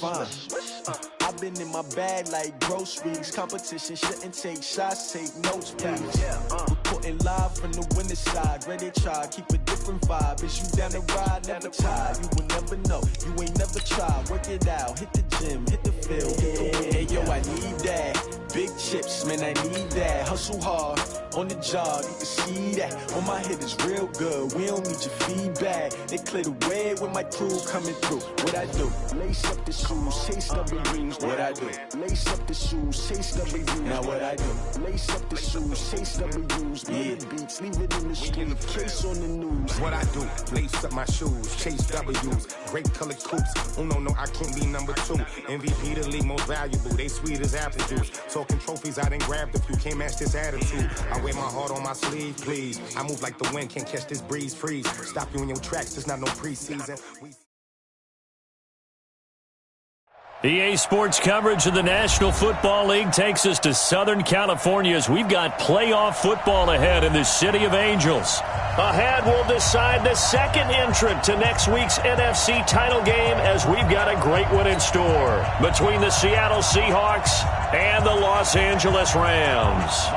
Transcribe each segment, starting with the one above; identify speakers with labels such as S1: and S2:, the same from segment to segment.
S1: fine. I've been in my bag like groceries. Competition shouldn't take shots, take notes, please. Reporting live from the winning side. Ready to try, keep a different vibe. Is you down the ride, never tired. You will never know, you ain't never tried. Work it out, hit the gym, hit the field, hit the win. Hey yo, I need that. Big chips, man, I need that. Hustle hard, on the job, you can see that. On my head is real good, we don't need your feedback. They clear the way with my crew coming through. What I do? Lace up the shoes, chase W's. What I do? Lace up the shoes, chase W's. Now what I do? Lace up the shoes, chase W's. Yeah. Beats, leave it in the street, case on the news.
S2: What I do? Lace up my shoes, chase W's. Great colored coops. Oh no, I can't be number 2. MVP the league most valuable. They sweet as apple juice. Talking trophies, I done grabbed a few. Can't match this attitude. I wear my heart on my sleeve, please. I move like the wind, can't catch this breeze. Freeze. Stop you in your tracks. There's not no preseason.
S3: EA Sports coverage of the National Football League takes us to Southern California as we've got playoff football ahead in the City of Angels. Ahead, we'll decide the second entrant to next week's NFC title game as we've got a great one in store between the Seattle Seahawks and the Los Angeles Rams.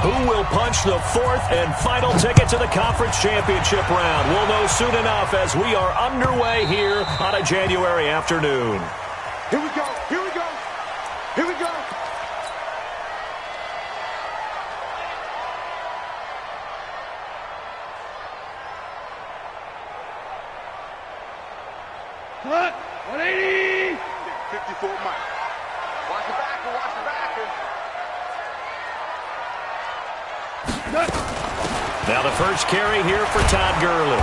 S3: Who will punch the fourth and final ticket to the conference championship round? We'll know soon enough as we are underway here on a January afternoon.
S2: Here we go, here we go, here we go.
S4: Cut, 180.
S2: 54 Mike. Watch the back, watch the back.
S3: Now the first carry here for Todd Gurley.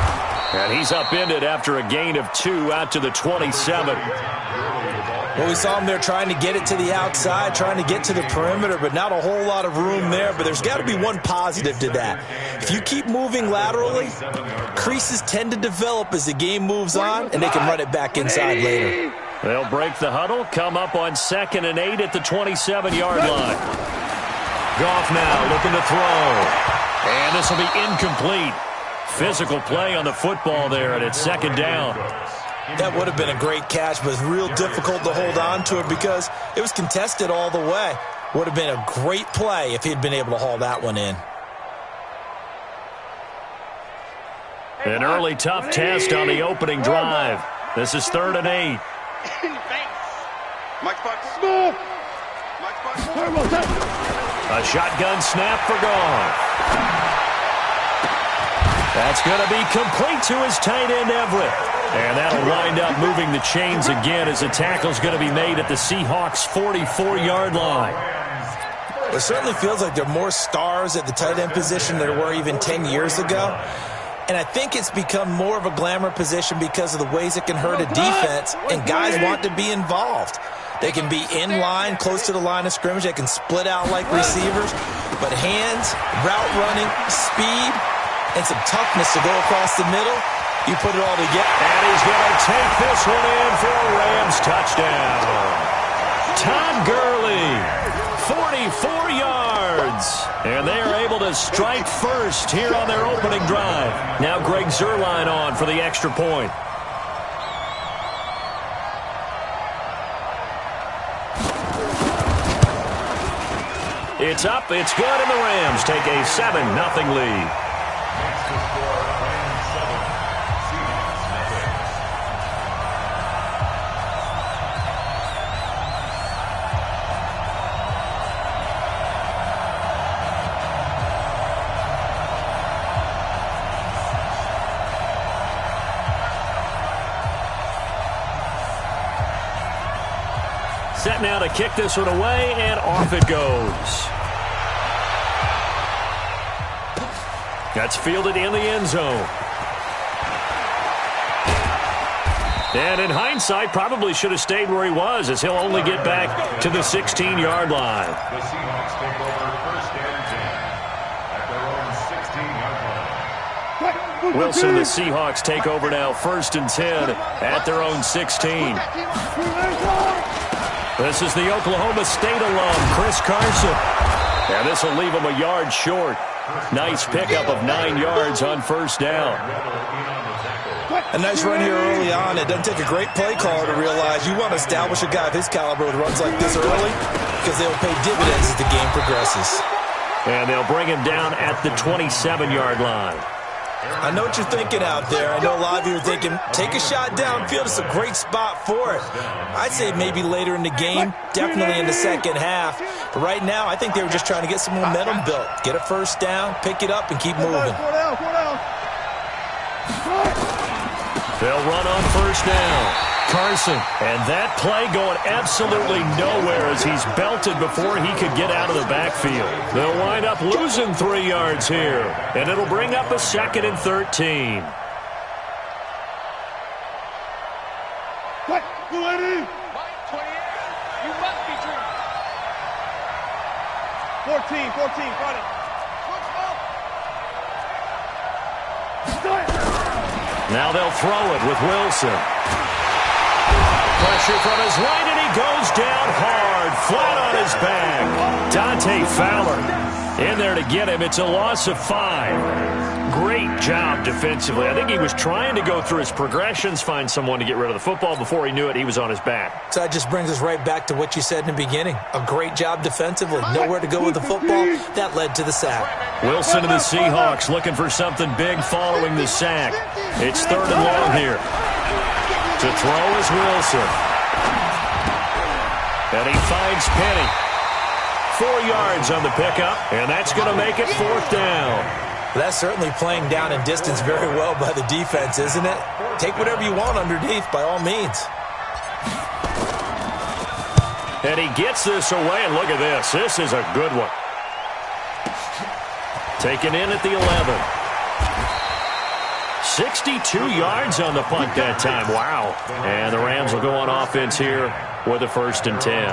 S3: And he's upended after a gain of 2 out to the 27.
S5: Well, we saw him there trying to get it to the outside, trying to get to the perimeter, but not a whole lot of room there. But there's got to be one positive to that. If you keep moving laterally, creases tend to develop as the game moves on, and they can run it back inside later.
S3: They'll break the huddle, come up on 2nd and 8 at the 27-yard line. Goff now looking to throw. And this will be incomplete. Physical play on the football there, and it's 2nd down.
S5: That would have been a great catch, but it's real difficult to hold on to it because it was contested all the way. Would have been a great play if he'd been able to haul that one in.
S3: An early tough test on the opening drive. This is 3rd and 8. A shotgun snap for Goff. That's going to be complete to his tight end, Everett. And that'll wind up moving the chains again as the tackle's going to be made at the Seahawks' 44-yard line.
S5: It certainly feels like there are more stars at the tight end position than there were even 10 years ago. And I think it's become more of a glamour position because of the ways it can hurt a defense, and guys want to be involved. They can be in line, close to the line of scrimmage. They can split out like receivers. But hands, route running, speed, and some toughness to go across the middle, you put it all together.
S3: And he's going to take this one in for a Rams touchdown. Todd Gurley, 44 yards. And they are able to strike first here on their opening drive. Now Greg Zuerlein on for the extra point. It's up, it's good, and the Rams take a 7-0 lead. Set now to kick this one away, and off it goes. That's fielded in the end zone. And in hindsight, probably should have stayed where he was, as he'll only get back to the 16-yard line.
S6: The Seahawks take over 1st and 10 at their own 16-yard line.
S3: Wilson, the Seahawks take over now 1st and 10 at their own 16. This is the Oklahoma State alum, Chris Carson. And this will leave him a yard short. Nice pickup of 9 yards on 1st down.
S5: A nice run here early on. It doesn't take a great play caller to realize you want to establish a guy of his caliber with runs like this early because they'll pay dividends as the game progresses.
S3: And they'll bring him down at the 27-yard line.
S5: I know what you're thinking out there. I know a lot of you are thinking, take a shot downfield. It's a great spot for it. I'd say maybe later in the game, definitely in the second half. But right now, I think they were just trying to get some momentum built. Get a first down, pick it up, and keep moving.
S3: They'll run on first down. Carson, and that play going absolutely nowhere as he's belted before he could get out of the backfield. They'll wind up losing 3 yards here, and it'll bring up a 2nd and 13.
S4: What? Go lady!
S7: Mike 28, you must be dreaming.
S4: 14, front it.
S3: Now they'll throw it with Wilson. Pressure from his right, and he goes down hard, flat on his back. Dante Fowler in there to get him. It's a loss of 5. Great job defensively. I think he was trying to go through his progressions, find someone to get rid of the football. Before he knew it, he was on his back.
S5: So that just brings us right back to what you said in the beginning. A great job defensively. Nowhere to go with the football. That led to the sack.
S3: Wilson and the Seahawks looking for something big following the sack. It's 3rd and long here. To throw is Wilson. And he finds Penny. 4 yards on the pickup, and that's going to make it 4th down.
S5: That's certainly playing down in distance very well by the defense, isn't it? Take whatever you want underneath, by all means.
S3: And he gets this away, and look at this. This is a good one. Taken in at the 11. 62 yards on the punt that time. Wow. And the Rams will go on offense here with a 1st and 10.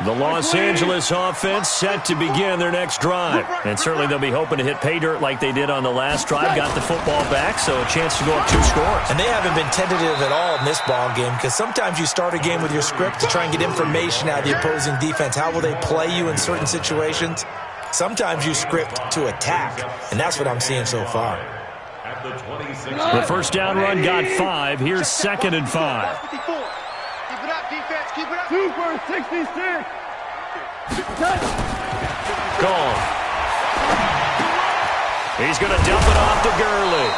S3: The Los Angeles offense set to begin their next drive. And certainly they'll be hoping to hit pay dirt like they did on the last drive. Got the football back, so a chance to go up 2 scores.
S5: And they haven't been tentative at all in this ball game because sometimes you start a game with your script to try and get information out of the opposing defense. How will they play you in certain situations? Sometimes you script to attack, and that's what I'm seeing so far.
S3: The first down run got 5. Here's 2nd and 5.
S7: Keep it up, defense. Keep it up.
S4: 2 for 66.
S3: Gone. He's going to dump it off to Gurley.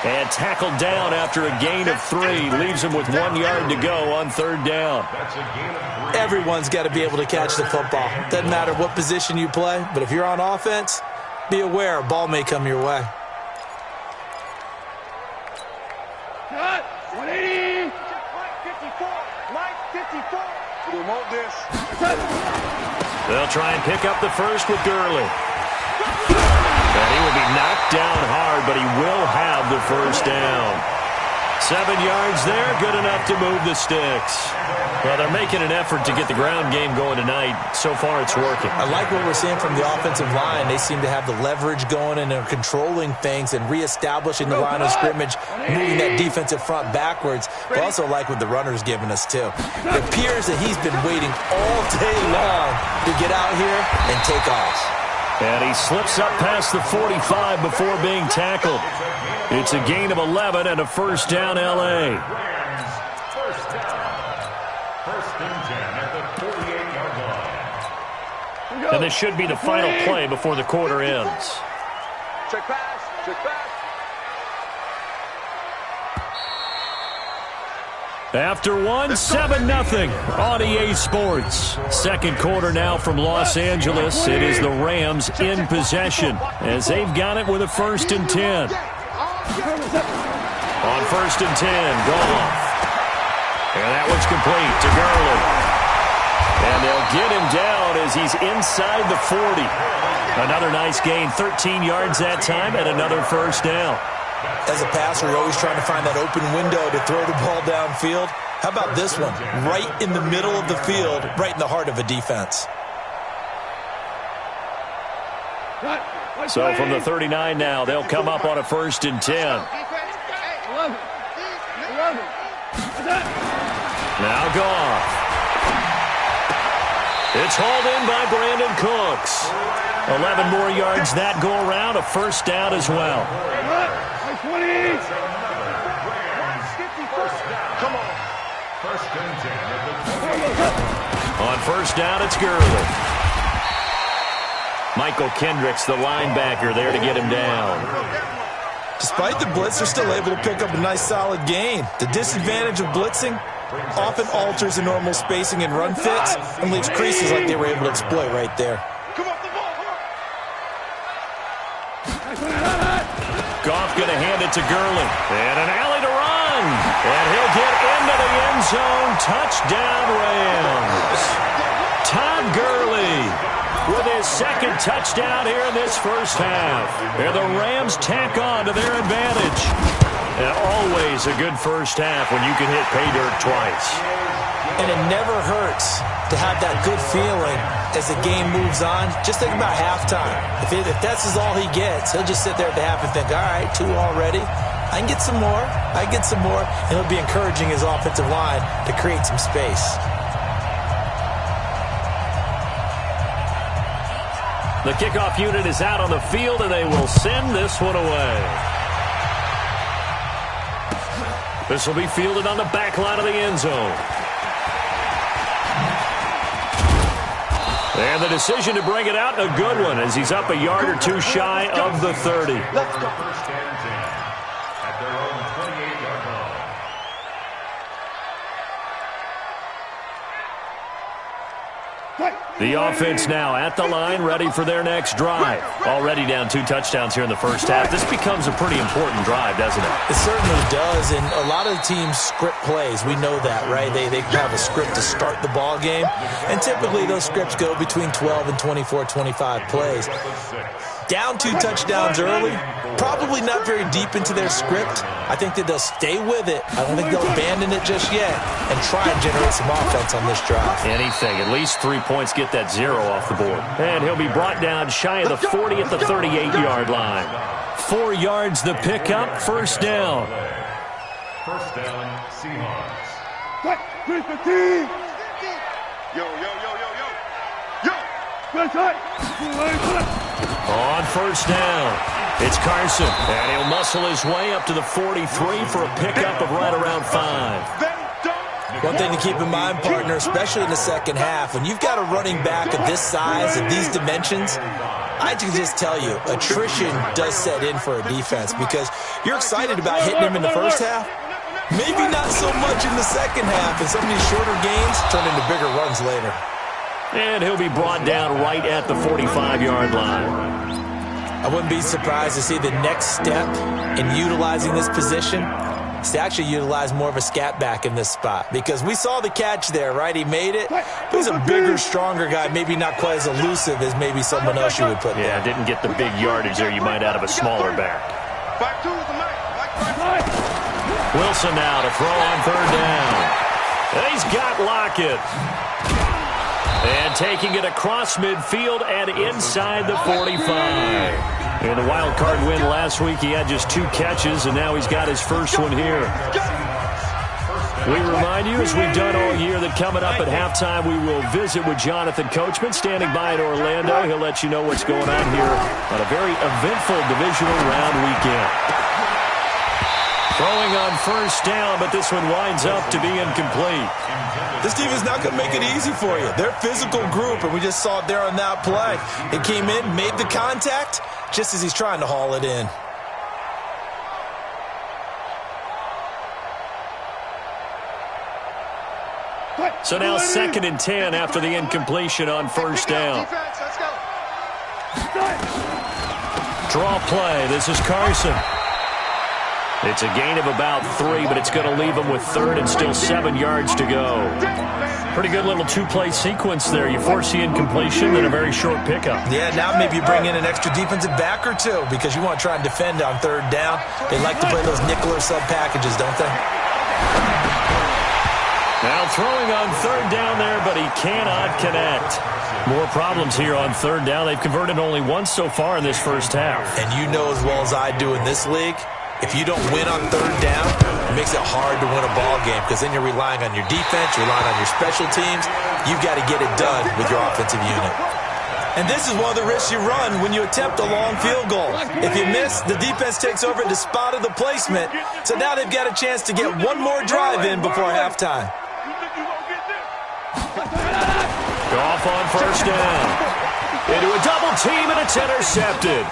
S3: And tackled down after a gain of 3. Leaves him with 1 yard to go on 3rd down.
S5: Everyone's got to be able to catch the football. Doesn't matter what position you play, but if you're on offense, be aware a ball may come your way.
S4: Cut. 180.
S7: Mike 54. We want this.
S3: They'll try and pick up the first with Gurley. And he will be knocked down hard, but he will have the first down. 7 yards there, good enough to move the sticks. Well, they're making an effort to get the ground game going tonight. So far, it's working.
S5: I like what we're seeing from the offensive line. They seem to have the leverage going, and they're controlling things and reestablishing the line of scrimmage, moving that defensive front backwards. But also like what the runner's giving us, too. It appears that he's been waiting all day long to get out here and take off.
S3: And he slips up past the 45 before being tackled. It's a gain of 11 and a first down, L.A.
S6: First and 10 at the 48-yard line.
S3: And this should be the final play before the quarter ends.
S7: Check pass. Check pass.
S3: After 7-0 on EA Sports. Second quarter now from Los Angeles. It is the Rams in possession as they've got it with a 1st and 10. On 1st and 10, Goff. And that one's complete to Gurley. And they'll get him down as he's inside the 40. Another nice gain, 13 yards that time, and another first down.
S5: As a passer, you're always trying to find that open window to throw the ball downfield. How about this one? Right in the middle of the field, right in the heart of a defense.
S3: So from the 39 now, they'll come up on a 1st and 10. Now Goff. It's hauled in by Brandon Cooks. 11 more yards that go around, a first down as well.
S6: First and 10 at the
S3: On first down, it's Gurley. Michael Kendricks, the linebacker, there to get him down.
S5: Despite the blitz, they're still able to pick up a nice, solid gain. The disadvantage of blitzing often alters the normal spacing and run fits and leaves creases like they were able to exploit right there.
S3: Goff going to hand it to Gurley. And an alley to run. And he'll get into the end zone. Touchdown, Rams. Todd Gurley with his second touchdown here in this first half. And the Rams tack on to their advantage. And always a good first half when you can hit pay dirt twice.
S5: And it never hurts to have that good feeling as the game moves on. Just think about halftime. If that's all he gets, he'll just sit there at the half and think, all right, 2 already. I can get some more. I can get some more. And he'll be encouraging his offensive line to create some space.
S3: The kickoff unit is out on the field, and they will send this one away. This will be fielded on the back line of the end zone. And the decision to bring it out, a good one, as he's up a yard or 2 shy of the 30.
S6: Let's go. First and 10 at their own 28-yard line.
S3: The offense now at the line, ready for their next drive. Already down 2 touchdowns here in the first half. This becomes a pretty important drive, doesn't it?
S5: It certainly does, and a lot of the teams script plays. We know that, right? They have a script to start the ball game, and typically those scripts go between 12 and 24, 25 plays. Down 2 touchdowns early, probably not very deep into their script. I think that they'll stay with it. I don't think they'll abandon it just yet and try and generate some offense on this drive.
S3: Anything. At least 3 points, get that 0 off the board. And he'll be brought down shy of the 40 at the 38-yard line. 4 yards the pickup, first down.
S6: First down, Seahawks.
S7: Yo, yo, yo, yo, yo. Yo!
S3: On first down, it's Carson. And he'll muscle his way up to the 43 for a pickup of right around 5.
S5: One thing to keep in mind, partner, especially in the second half, when you've got a running back of this size, of these dimensions, I can just tell you, attrition does set in for a defense because you're excited about hitting him in the first half. Maybe not so much in the second half, and some of these shorter gains turn into bigger runs later.
S3: And he'll be brought down right at the 45-yard line.
S5: I wouldn't be surprised to see the next step in utilizing this position is to actually utilize more of a scat back in this spot. Because we saw the catch there, right? He made it. He's a bigger, stronger guy, maybe not quite as elusive as maybe someone else you would put there.
S3: Yeah, didn't get the big yardage there you might out of a smaller back. Wilson now to throw on third down. And he's got Lockett. And taking it across midfield and inside the 45. In the wild card win last week, he had just 2 catches, and now he's got his first one here. We remind you, as we've done all year, that coming up at halftime, we will visit with Jonathan Coachman, standing by in Orlando. He'll let you know what's going on here on a very eventful divisional round weekend. Throwing on first down, but this one winds up to be incomplete.
S5: This team is not going to make it easy for you. They're a physical group, and we just saw it there on that play. It came in, made the contact, just as he's trying to haul it in.
S3: So now 2nd and 10 after the incompletion on first down. Draw play. This is Carson. It's a gain of about 3, but it's going to leave him with 3rd and still 7 yards to go. Pretty good little 2-play sequence there. You force the incompletion, then a very short pickup.
S5: Yeah, now maybe you bring in an extra defensive back or 2 because you want to try and defend on 3rd down. They like to play those nickel or sub packages, don't they?
S3: Now throwing on 3rd down there, but he cannot connect. More problems here on 3rd down. They've converted only once so far in this first half.
S5: And you know as well as I do in this league, if you don't win on 3rd down, it makes it hard to win a ball game because then you're relying on your defense, you're relying on your special teams. You've got to get it done with your offensive unit. And this is one of the risks you run when you attempt a long field goal. If you miss, the defense takes over the spot of the placement. So now they've got a chance to get one more drive in before halftime.
S3: Goff on first down. Into a double team, and it's intercepted.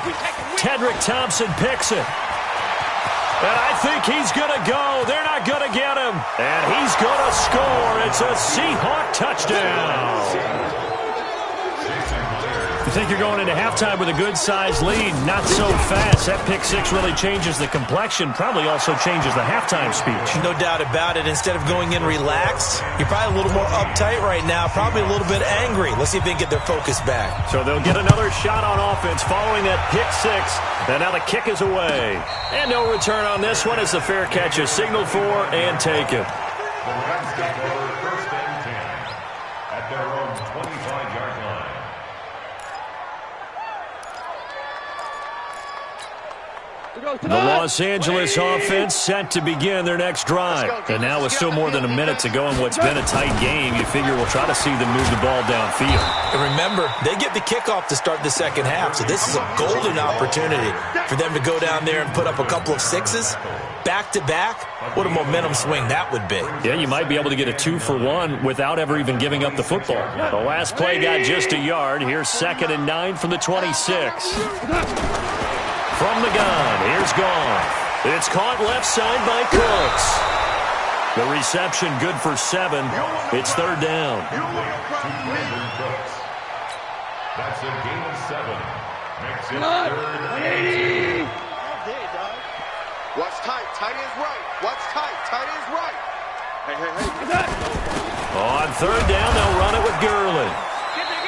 S3: Tedrick Thompson picks it. And I think he's going to go. They're not going to get him. And he's going to score. It's a Seahawk touchdown. You think you're going into halftime with a good-sized lead. Not so fast. That pick six really changes the complexion. Probably also changes the halftime speech.
S5: No doubt about it. Instead of going in relaxed, you're probably a little more uptight right now. Probably a little bit angry. Let's see if they can get their focus back.
S3: So they'll get another shot on offense following that pick six. And now the kick is away. And no return on this one as the fair catch is signaled for and taken.
S6: The Rams take over first and 10 at their own 25-yard line.
S3: The Los Angeles offense set to begin their next drive. And now with still more than a minute to go in what's been a tight game, you figure we'll try to see them move the ball downfield.
S5: And remember, they get the kickoff to start the second half, so this is a golden opportunity for them to go down there and put up a couple of sixes. Back-to-back, what a momentum swing that would be.
S3: Yeah, you might be able to get a 2-for-1 without ever even giving up the football. The last play got just a yard. Here's 2nd and 9 from the 26. From the gun, here's Goff. It's caught left side by Cooks. The reception good for 7. It's 3rd down.
S6: That's a gain of 7. Makes it 3rd and 2.
S7: Watch tight. Tight ends right. Watch tight. Tight ends right. Hey.
S3: On 3rd down, they'll run it with Gurley.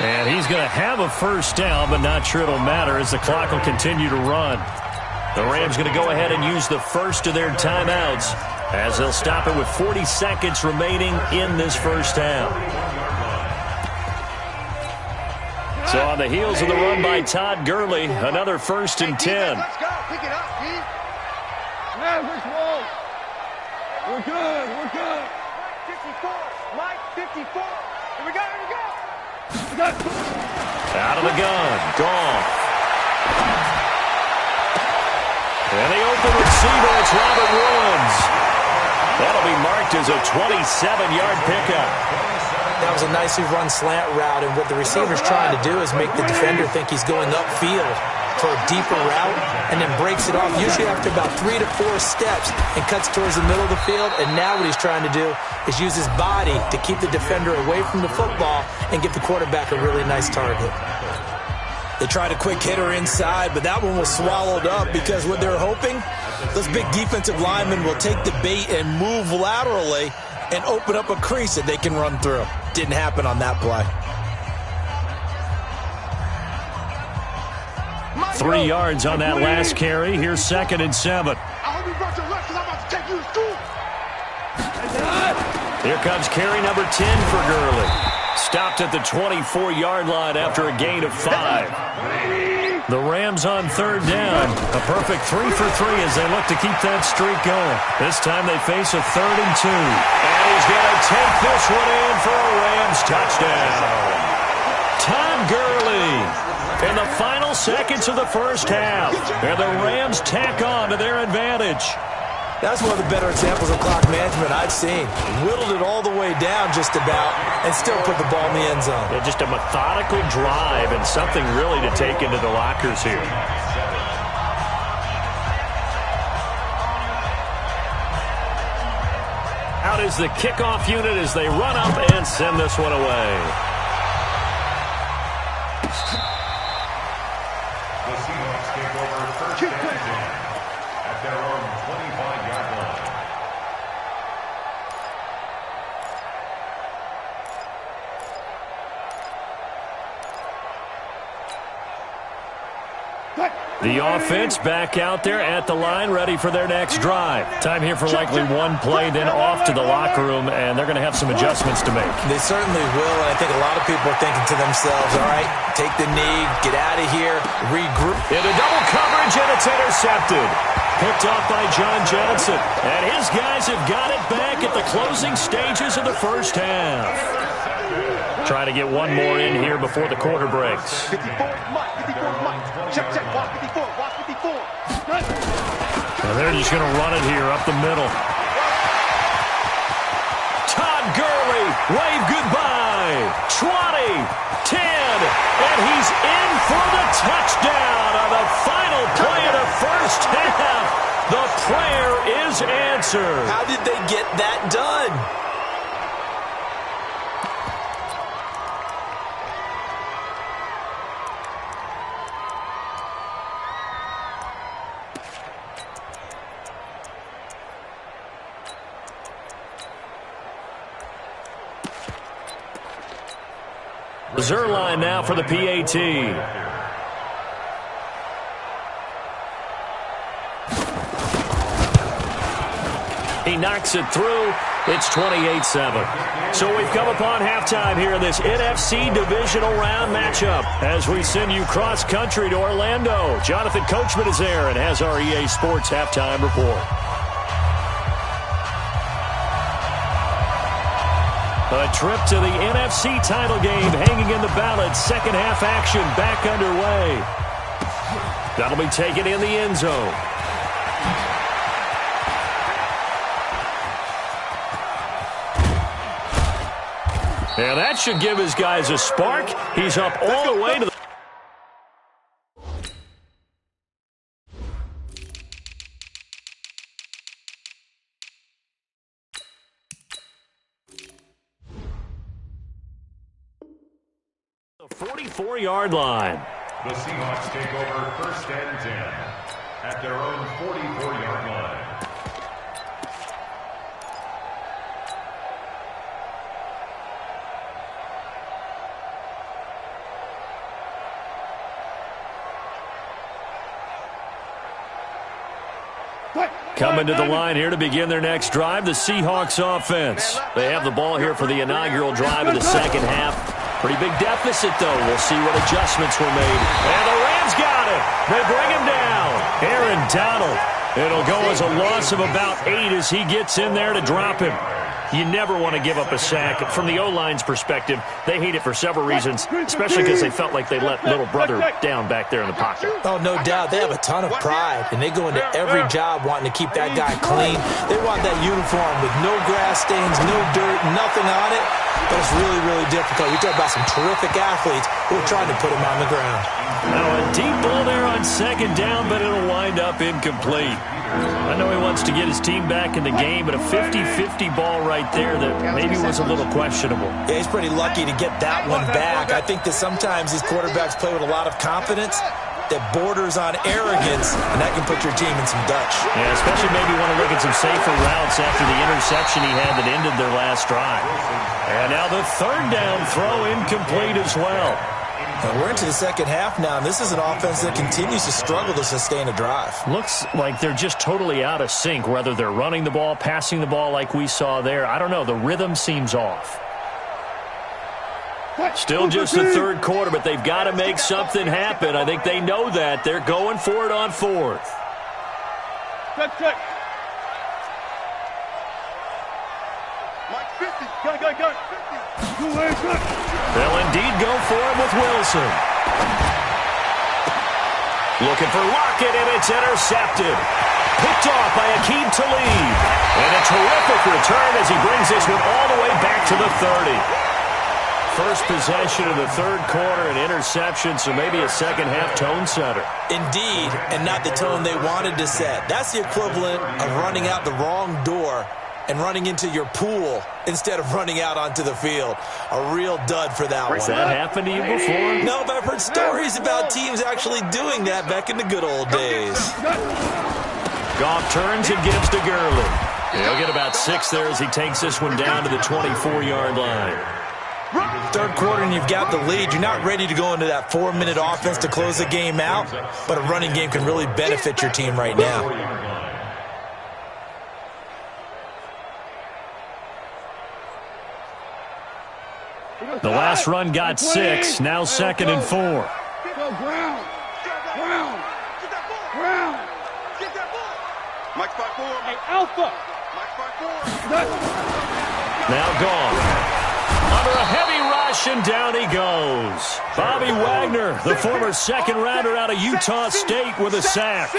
S3: And he's going to have a first down, but not sure it'll matter as the clock will continue to run. The Rams going to go ahead and use the first of their timeouts as they'll stop it with 40 seconds remaining in this first half. So on the heels of the run by Todd Gurley, another 1st and 10.
S7: Let's go. Pick it up, Steve.
S4: We're good. We're good.
S7: 54. Mike, 54. Here we go. Here we go.
S3: Out of the gun, Goff. And the open receiver, it's Robert Woods. That'll be marked as a 27-yard pickup.
S5: That was a nicely run slant route, and what the receiver's trying to do is make the defender think he's going upfield for a deeper route, and then breaks it off, usually after about 3 to 4 steps, and cuts towards the middle of the field. And now what he's trying to do is use his body to keep the defender away from the football and give the quarterback a really nice target. They tried a quick hitter inside, but that one was swallowed up because what they're hoping, those big defensive linemen will take the bait and move laterally and open up a crease that they can run through. Didn't happen on that play.
S3: 3 yards on that last carry. Here's 2nd and 7.
S7: I hope you brought your lunch because I'm about to take you to school.
S3: Here comes carry number 10 for Gurley. Stopped at the 24-yard line after a gain of 5. The Rams on 3rd down. A perfect 3 for 3 as they look to keep that streak going. This time they face a 3rd and 2. And he's going to take this one in for a Rams touchdown. Todd Gurley in the final seconds of the first half. And the Rams tack on to their advantage.
S5: That's one of the better examples of clock management I've seen. Whittled it all the way down just about and still put the ball in the end zone.
S3: Yeah, just a methodical drive and something really to take into the lockers here. Out is the kickoff unit as they run up and send this one away.
S6: The Seahawks take over first and 10 at their own 25-yard line.
S3: The offense back out there at the line, ready for their next drive. Time here for likely one play, then off to the locker room, and they're going to have some adjustments to make.
S5: They certainly will, and I think a lot of people are thinking to themselves, all right, take the knee, get out of here, regroup.
S3: Into double coverage, and it's intercepted. Picked off by John Johnson. And his guys have got it back at the closing stages of the first half. Try to get one more in here before the quarter breaks.
S7: 54, Mike. 54, Mike. Check, watch 54, watch 54.
S3: And they're just going to run it here up the middle. Todd Gurley wave goodbye. 20, 10, and he's in for the touchdown on the final play of the first half. The prayer is answered.
S5: How did they get that done?
S3: Zerline now for the PAT. He knocks it through. It's 28-7. So we've come upon halftime here in this NFC Divisional Round matchup as we send you cross-country to Orlando. Jonathan Coachman is there and has our EA Sports halftime report. A trip to the NFC title game hanging in the balance. Second half action back underway. That'll be taken in the end zone. And that should give his guys a spark. He's up all the way to the 44-yard line.
S6: The Seahawks take over 1st and 10 at their own 44-yard line.
S3: Coming to the line here to begin their next drive, the Seahawks offense. They have the ball here for the inaugural drive of the second half. Pretty big deficit, though. We'll see what adjustments were made. And the Rams got it. They bring him down. Aaron Donald. It'll go as a loss of about 8 as he gets in there to drop him. You never want to give up a sack. From the O-line's perspective, they hate it for several reasons, especially because they felt like they let little brother down back there in the pocket.
S5: Oh, no doubt. They have a ton of pride, and they go into every job wanting to keep that guy clean. They want that uniform with no grass stains, no dirt, nothing on it. But it's really, really difficult. We talk about some terrific athletes who are trying to put him on the ground.
S3: Now a deep ball there on second down, but it'll wind up incomplete. I know he wants to get his team back in the game, but a 50-50 ball right there that maybe was a little questionable.
S5: Yeah, he's pretty lucky to get that one back. I think that sometimes these quarterbacks play with a lot of confidence that borders on arrogance, and that can put your team in some Dutch.
S3: Yeah, especially maybe want to look at some safer routes after the interception he had that ended their last drive. And now the third down throw incomplete as well.
S5: And we're into the second half now, and this is an offense that continues to struggle to sustain a drive.
S3: Looks like they're just totally out of sync, whether they're running the ball, passing the ball like we saw there. I don't know. The rhythm seems off. Still just the third quarter, but they've got to make something happen. I think they know that. They're going for it on fourth.
S7: Check. Mike 50. Go.
S3: They'll indeed go for it with Wilson. Looking for Lockett, and it's intercepted. Picked off by Aqib Talib. And a terrific return as he brings this one all the way back to the 30. First possession of the third quarter, an interception, so maybe a second-half tone setter.
S5: Indeed, and not the tone they wanted to set. That's the equivalent of running out the wrong door and running into your pool instead of running out onto the field. A real dud for that one.
S3: Has that happened to you before?
S5: No, but I've heard stories about teams actually doing that back in the good old days.
S3: Goff turns and gives to Gurley. He'll get about 6 there as he takes this one down to the 24-yard line.
S5: Third quarter and you've got the lead. You're not ready to go into that 4-minute offense to close the game out, but a running game can really benefit your team right now.
S3: The last run got 6, now 2nd and 4.
S7: Go ground. Get that ball. Mike 5-4. Hey, Alpha. Mike 5-4.
S3: Now gone. Under a heavy rush. rushing down he goes. Bobby Wagner, the former second-rounder out of Utah State with a sack.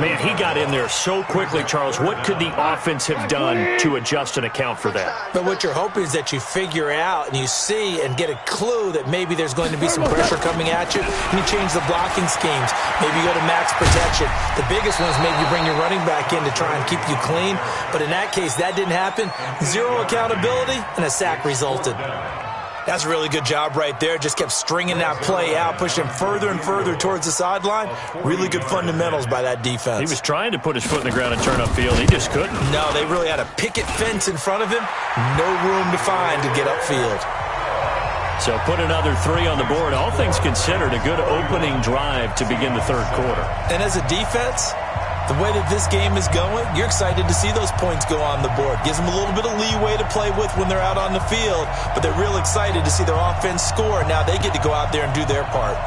S3: Man, he got in there so quickly, Charles. What could the offense have done to adjust and account for that?
S5: But what you're hoping is that you figure out and you see and get a clue that maybe there's going to be some pressure coming at you, and you change the blocking schemes. Maybe you go to max protection. The biggest one is maybe you bring your running back in to try and keep you clean. But in that case, that didn't happen. Zero accountability, and a sack resulted. That's a really good job right there. Just kept stringing that play out, pushing him further and further towards the sideline. Really good fundamentals by that defense.
S3: He was trying to put his foot in the ground and turn upfield. He just couldn't.
S5: No, they really had a picket fence in front of him. No room to find to get upfield.
S3: So put another 3 on the board. All things considered, a good opening drive to begin the third quarter.
S5: And as a defense, the way that this game is going, you're excited to see those points go on the board. Gives them a little bit of leeway to play with when they're out on the field, but they're real excited to see their offense score. Now they get to go out there and do their part.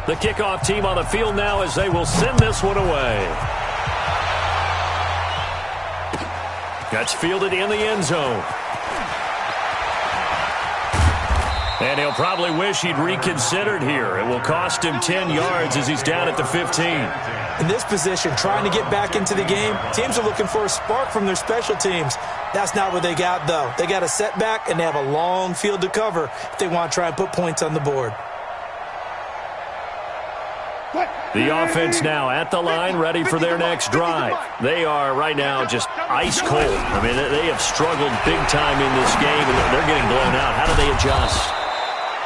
S3: The kickoff team on the field now as they will send this one away. That's fielded in the end zone. And he'll probably wish he'd reconsidered here. It will cost him 10 yards as he's down at the 15.
S5: In this position, trying to get back into the game, teams are looking for a spark from their special teams. That's not what they got, though. They got a setback, and they have a long field to cover if they want to try and put points on the board.
S3: The offense now at the line, ready for their next drive. They are right now just ice cold. I mean, they have struggled big time in this game, and they're getting blown out. How do they adjust?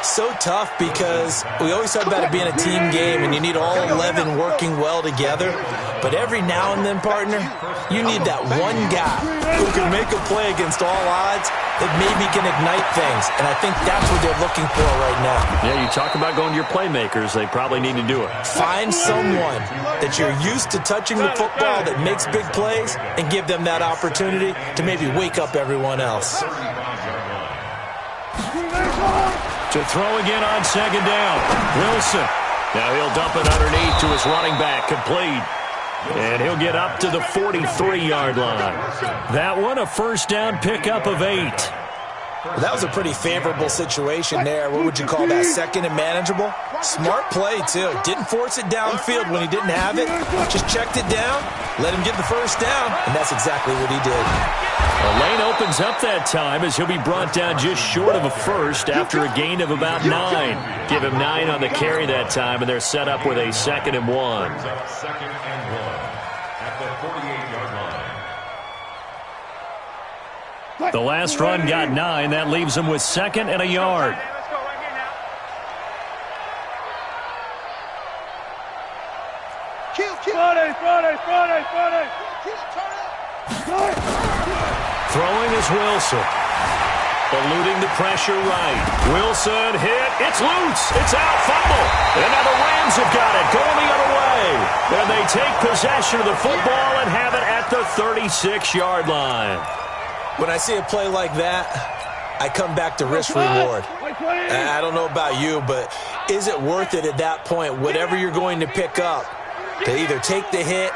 S5: So tough because we always talk about it being a team game, and you need all 11 working well together. But every now and then, partner, you need that one guy who can make a play against all odds that maybe can ignite things. And I think that's what they're looking for right now.
S3: Yeah, you talk about going to your playmakers. They probably need to do it.
S5: Find someone that you're used to touching the football that makes big plays and give them that opportunity to maybe wake up everyone else.
S3: To throw again on second down. Wilson. Now he'll dump it underneath to his running back. Complete. And he'll get up to the 43-yard line. That one, a first down pickup of 8.
S5: Well, that was a pretty favorable situation there. What would you call that, second and manageable? Smart play, too. Didn't force it downfield when he didn't have it. Just checked it down, let him get the first down, and that's exactly what he did.
S3: The lane opens up that time as he'll be brought down just short of a first after a gain of about 9. Give him 9 on the carry that time, and they're set up with a 2nd and 1.
S6: Second and 1 at the 48-yard line.
S3: The last run got 9. That leaves him with 2nd and a yard.
S7: Let's go right here now.
S4: Friday.
S3: Throwing is Wilson. Eluding the pressure right. Wilson hit. It's loose. It's out. Fumble. And now the Rams have got it. Going the other way. And they take possession of the football and have it at the 36-yard line.
S5: When I see a play like that, I come back to risk-reward. I don't know about you, but is it worth it at that point, whatever you're going to pick up, to either take the hit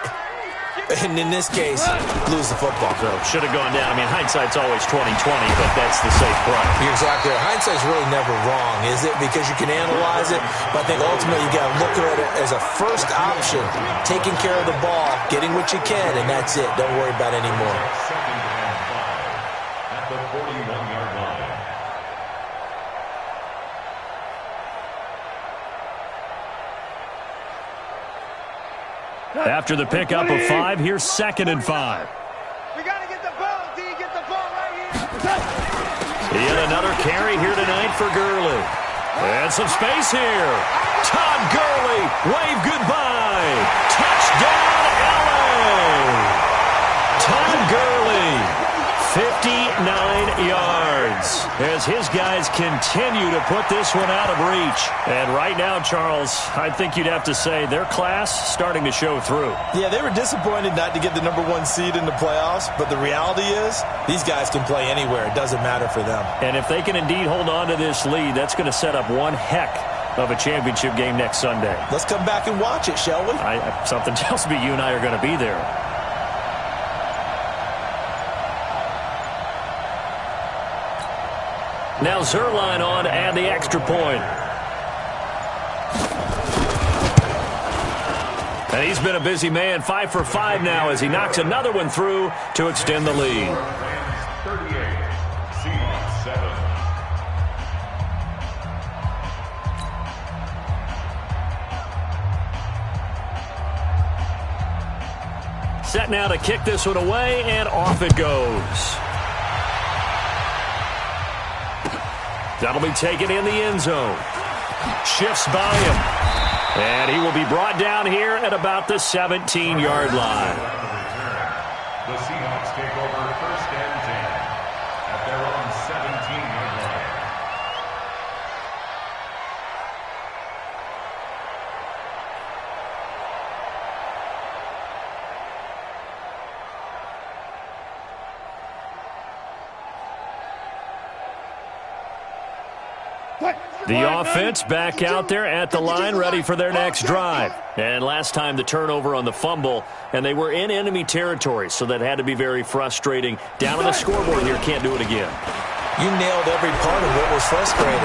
S5: and, in this case, lose the football?
S3: So should have gone down. I mean, hindsight's always 20/20, but that's the safe play.
S5: You're exactly right. Hindsight's really never wrong, is it? Because you can analyze it, but I think ultimately you got to look at it as a first option, taking care of the ball, getting what you can, and that's it. Don't worry about it anymore.
S6: Second and 5 at the 41-yard line.
S3: After the pickup of 5, here's 2nd and 5.
S7: We got to get the ball, D. Get the ball right here.
S3: Yet another carry here tonight for Gurley. And some space here. Todd Gurley, wave goodbye. Touchdown, LA. Todd Gurley, 59 yards as his guys continue to put this one out of reach. And right now, Charles, I think you'd have to say their class starting to show through.
S5: Yeah, they were disappointed not to get the number 1 seed in the playoffs, but the reality is these guys can play anywhere. It doesn't matter for them.
S3: And if they can indeed hold on to this lead, that's going to set up one heck of a championship game next Sunday.
S5: Let's come back and watch it, shall we?
S3: Something tells me you and I are going to be there. Now Zerline on to add the extra point. And he's been a busy man, 5 for 5 now as he knocks another one through to extend the lead.
S6: 38, Seahawks 7.
S3: Set now to kick this one away, and off it goes. That'll be taken in the end zone. Shifts by him. And he will be brought down here at about the 17-yard line.
S6: The Seahawks take over 1st and 10 at their own 17-yard line.
S3: The offense back out there at the line, ready for their next drive. And last time the turnover on the fumble, and they were in enemy territory, so that had to be very frustrating. Down on the scoreboard here, can't do it again.
S5: You nailed every part of what was frustrating.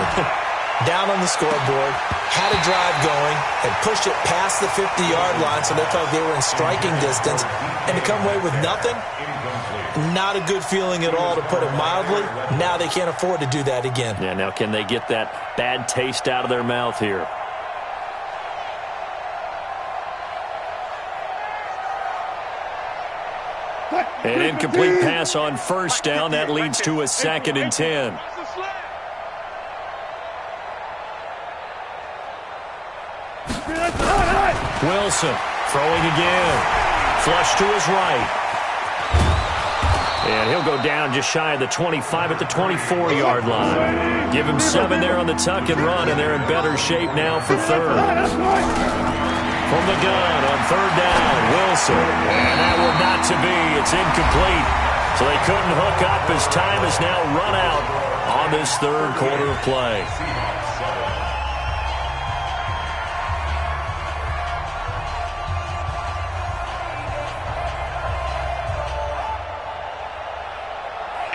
S5: Down on the scoreboard, had a drive going, had pushed it past the 50-yard line, so they felt they were in striking distance, and to come away with nothing, not a good feeling at all, to put it mildly. Now they can't afford to do that again.
S3: Yeah, now can they get that bad taste out of their mouth here? An incomplete pass on 1st down. That leads to a 2nd and 10. Wilson throwing again. Flush to his right. And he'll go down just shy of the 25 at the 24-yard line. Give him 7 there on the tuck and run, and they're in better shape now for 3rd. From the gun on 3rd down, Wilson. And that will not to be. It's incomplete. So they couldn't hook up as time is now run out on this 3rd quarter of play.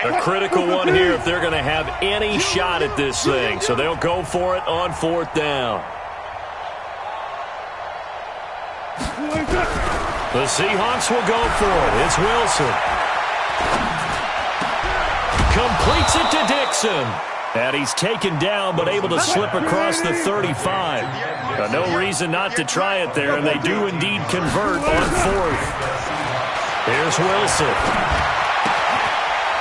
S3: A critical one here if they're going to have any shot at this thing. So they'll go for it on 4th down. The Seahawks will go for it. It's Wilson. Completes it to Dixon. And he's taken down but able to slip across the 35. No reason not to try it there, and they do indeed convert on 4th. Here's Wilson.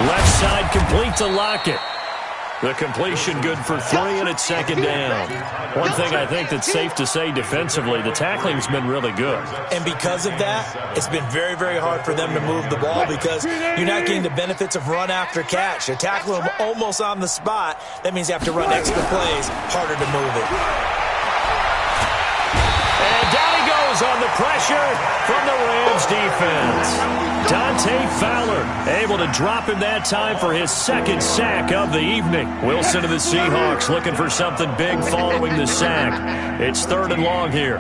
S3: Left side complete to Lockett. The completion good for 3, and it's 2nd down. One thing I think that's safe to say defensively, the tackling's been really good.
S5: And because of that, it's been very, very hard for them to move the ball because you're not getting the benefits of run after catch. You tackle them almost on the spot. That means you have to run extra plays, harder to move it.
S3: And down he goes on the pressure from the Rams defense. Dante Fowler able to drop him that time for his 2nd sack of the evening. Wilson of the Seahawks looking for something big following the sack. It's 3rd and long here.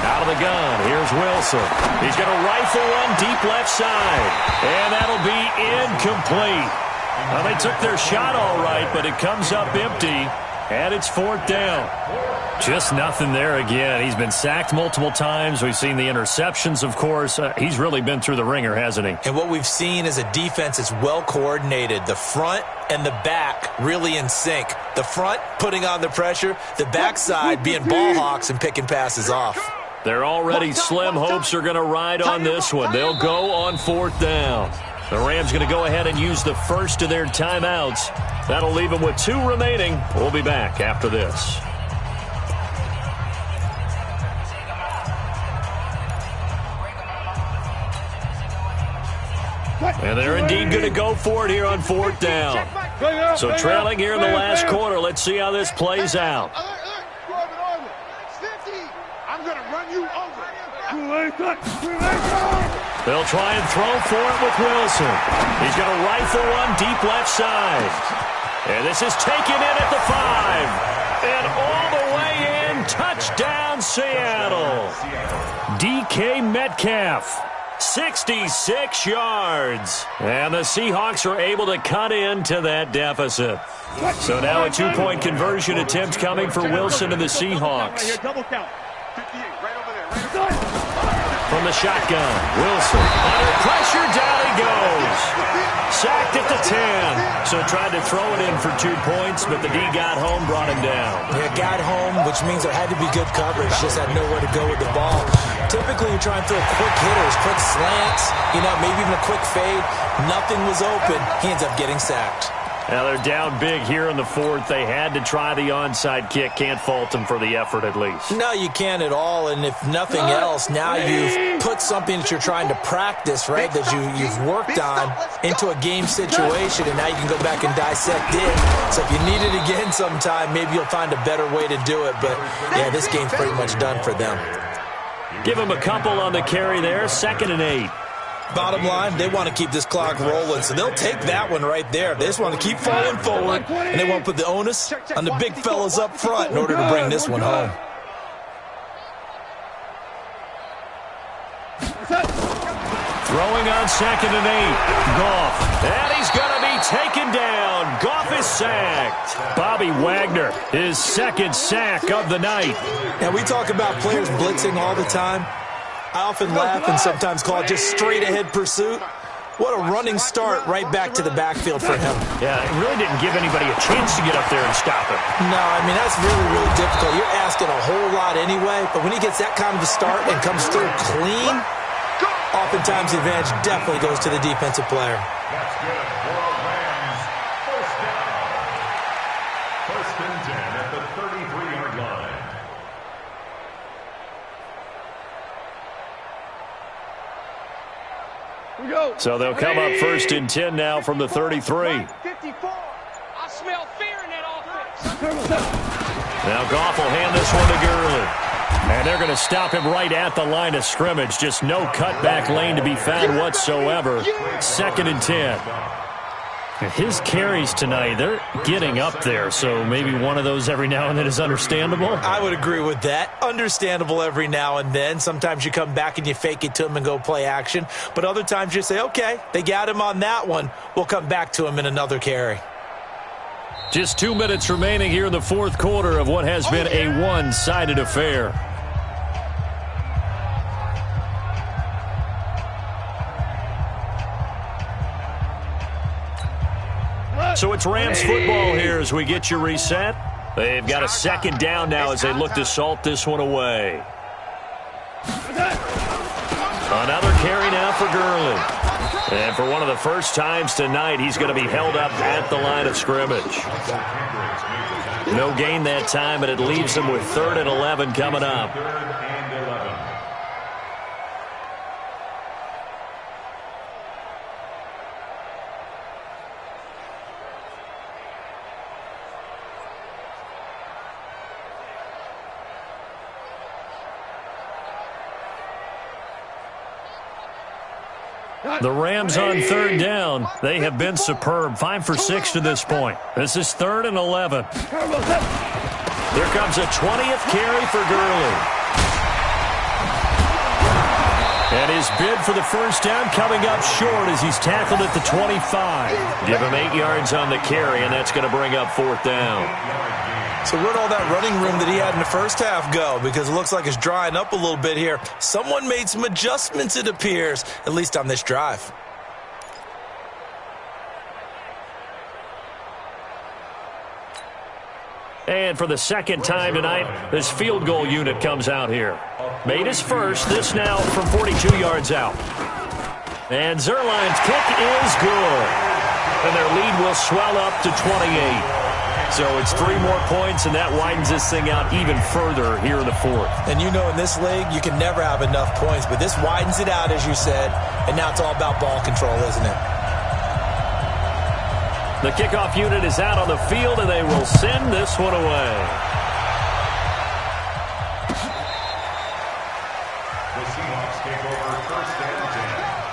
S3: Out of the gun, here's Wilson. He's going to rifle one deep left side. And that'll be incomplete. Well, they took their shot all right, but it comes up empty. And it's 4th down. Just nothing there again. He's been sacked multiple times. We've seen the interceptions, of course. He's really been through the ringer, hasn't he?
S5: And what we've seen is a defense that's well coordinated. The front and the back really in sync. The front putting on the pressure. The backside being ball hawks and picking passes off.
S3: Their already slim hopes are going to ride on this one. They'll go on 4th down. The Rams going to go ahead and use the first of their timeouts. That'll leave them with 2 remaining. We'll be back after this. And they're indeed going to go for it here on 4th down. So trailing here in the last quarter. Let's see how this plays out.
S7: I'm going to run you over.
S3: They'll try and throw for it with Wilson. He's going to rifle one deep left side. And this is taken in at the 5. And all the way in, touchdown Seattle. DK Metcalf, 66 yards. And the Seahawks are able to cut into that deficit. So now a 2-point conversion attempt coming for Wilson and the Seahawks.
S7: Double count. 58, right over there.
S3: From the shotgun, Wilson under pressure, down he goes. Sacked at the 10. So tried to throw it in for 2 points, but the D got home, brought him down.
S5: Yeah, got home, which means there had to be good coverage. Just had nowhere to go with the ball. Typically, you're trying to throw quick hitters, quick slants, maybe even a quick fade. Nothing was open. He ends up getting sacked.
S3: Now they're down big here in the 4th. They had to try the onside kick. Can't fault them for the effort at least.
S5: No, you can't at all. And if nothing else, now you've put something that you're trying to practice, right, that you've worked on into a game situation, and now you can go back and dissect it. So if you need it again sometime, maybe you'll find a better way to do it. But, yeah, this game's pretty much done for them.
S3: Give them a couple on the carry there. 2nd and 8.
S5: Bottom line, they want to keep this clock rolling, so they'll take that one right there. They just want to keep falling forward, and they want to put the onus on the big fellas up front in order to bring this one home.
S3: Throwing on 2nd and 8. Goff. And he's going to be taken down. Goff is sacked. Bobby Wagner, his 2nd sack of the night.
S5: Now, we talk about players blitzing all the time. I often laugh and sometimes call it just straight-ahead pursuit. What a running start right back to the backfield for him.
S3: Yeah, it really didn't give anybody a chance to get up there and stop him.
S5: No, I mean, that's really, really difficult. You're asking a whole lot anyway, but when he gets that kind of a start and comes through clean, oftentimes the advantage definitely goes to the defensive player.
S6: That's good for Rams. First down. 1st and 10 at the 33-yard line.
S3: So they'll come up 1st and 10 now from the 33.
S7: 54. I smell fear in that offense.
S3: Now Goff will hand this one to Gurley. And they're going to stop him right at the line of scrimmage. Just no cutback lane to be found whatsoever. 2nd and 10. His carries tonight, they're getting up there, so maybe one of those every now and then is understandable.
S5: I would agree with that. Understandable every now and then. Sometimes you come back and you fake it to him and go play action. But other times you say, okay, they got him on that one. We'll come back to him in another carry.
S3: Just 2 minutes remaining here in the 4th quarter of what has been a one-sided affair. So it's Rams football here as we get you reset. They've got a 2nd down now as they look to salt this one away. Another carry now for Gurley. And for one of the first times tonight, he's going to be held up at the line of scrimmage. No gain that time, and it leaves them with 3rd and 11 coming up. The Rams on 3rd down. They have been superb. 5 for 6 to this point. This is 3rd and 11. Here comes a 20th carry for Gurley. And his bid for the first down coming up short as he's tackled at the 25. Give him 8 yards on the carry, and that's going to bring up 4th down.
S5: So where'd all that running room that he had in the first half go? Because it looks like it's drying up a little bit here. Someone made some adjustments, it appears, at least on this drive.
S3: And for the 2nd time tonight, this field goal unit comes out here. Made his first, this now from 42 yards out. And Zerline's kick is good. And their lead will swell up to 28. So it's 3 more points, and that widens this thing out even further here in the 4th.
S5: And you know in this league, you can never have enough points, but this widens it out, as you said, and now it's all about ball control, isn't it?
S3: The kickoff unit is out on the field, and they will send this one away.
S6: The Seahawks take over 1st and 10.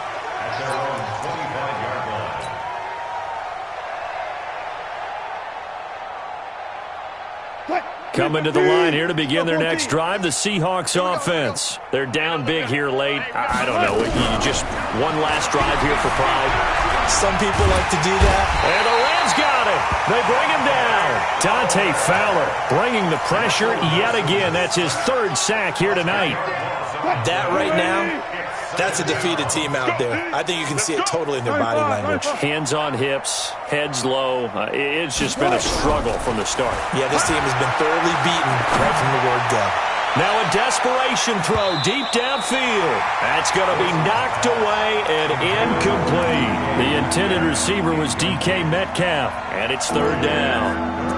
S3: Coming to the line here to begin their next drive, the Seahawks offense. They're down big here late. I don't know. Just one last drive here for pride.
S5: Some people like to do that.
S3: And the Rams got it. They bring him down. Dante Fowler bringing the pressure yet again. That's his third sack here tonight.
S5: That right now, that's a defeated team out there. I think you can see it totally in their body language.
S3: Hands on hips, heads low. It's just been a struggle from the start.
S5: Yeah, this team has been thoroughly beaten right from the word go.
S3: Now a desperation throw deep downfield. That's going to be knocked away and incomplete. The intended receiver was DK Metcalf, and it's third down.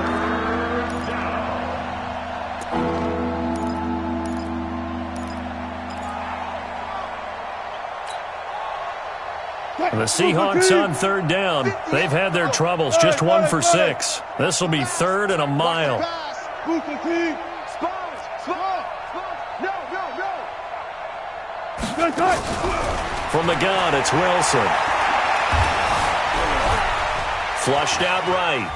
S3: The Seahawks on third down. They've had their troubles, just 1 for 6. This will be third and a mile. From the gun, it's Wilson. Flushed out right.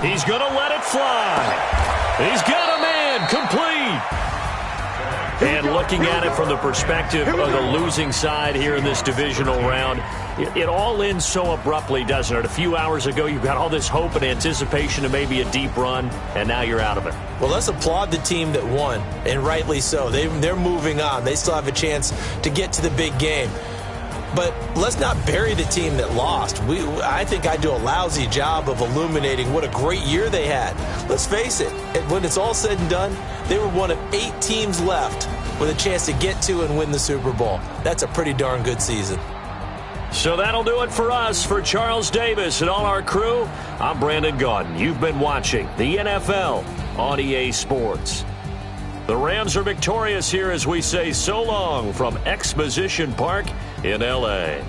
S3: He's going to let it fly. He's got a man, complete. And looking at it from the perspective of the losing side here in this divisional round, it all ends so abruptly, doesn't it? A few hours ago, you've got all this hope and anticipation of maybe a deep run, and now you're out of it.
S5: Well, let's applaud the team that won, and rightly so. They're moving on. They still have a chance to get to the big game. But let's not bury the team that lost. I think I do a lousy job of illuminating what a great year they had. Let's face it, when it's all said and done, they were one of 8 teams left with a chance to get to and win the Super Bowl. That's a pretty darn good season.
S3: So that'll do it for us. For Charles Davis and all our crew, I'm Brandon Gaudin. You've been watching the NFL on EA Sports. The Rams are victorious here as we say so long from Exposition Park in L.A.